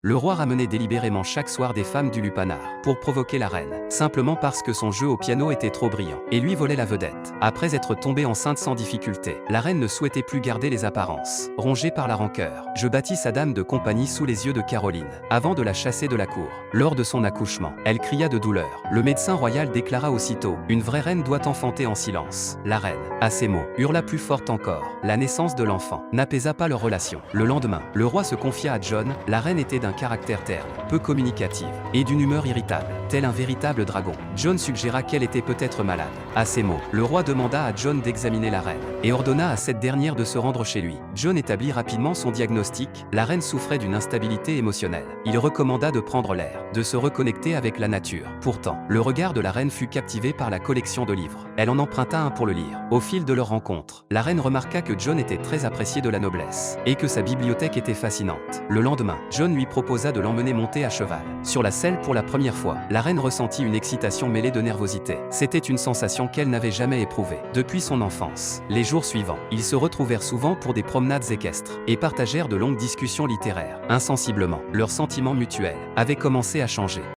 Le roi ramenait délibérément chaque soir des femmes du lupanar pour provoquer la reine, simplement parce que son jeu au piano était trop brillant, et lui volait la vedette. Après être tombée enceinte sans difficulté, la reine ne souhaitait plus garder les apparences. Rongée par la rancœur, je bâtis sa dame de compagnie sous les yeux de Caroline, avant de la chasser de la cour. Lors de son accouchement, elle cria de douleur. Le médecin royal déclara aussitôt: une vraie reine doit enfanter en silence. La reine, à ces mots, hurla plus forte encore. La naissance de l'enfant n'apaisa pas leur relation. Le lendemain, le roi se confia à John. La reine était d'un caractère terne, peu communicative, et d'une humeur irritable, tel un véritable dragon. John suggéra qu'elle était peut-être malade. À ces mots, le roi demanda à John d'examiner la reine, et ordonna à cette dernière de se rendre chez lui. John établit rapidement son diagnostic. La reine souffrait d'une instabilité émotionnelle. Il recommanda de prendre l'air, de se reconnecter avec la nature. Pourtant, le regard de la reine fut captivé par la collection de livres. Elle en emprunta un pour le lire. Au fil de leur rencontre, la reine remarqua que John était très apprécié de la noblesse, et que sa bibliothèque était fascinante. Le lendemain, John lui proposa de l'emmener monter à cheval. Sur la selle pour la première fois, la reine ressentit une excitation mêlée de nervosité. C'était une sensation qu'elle n'avait jamais éprouvée depuis son enfance. Les jours suivants, ils se retrouvèrent souvent pour des promenades équestres, et partagèrent de longues discussions littéraires. Insensiblement, leurs sentiments mutuels avaient commencé à changer.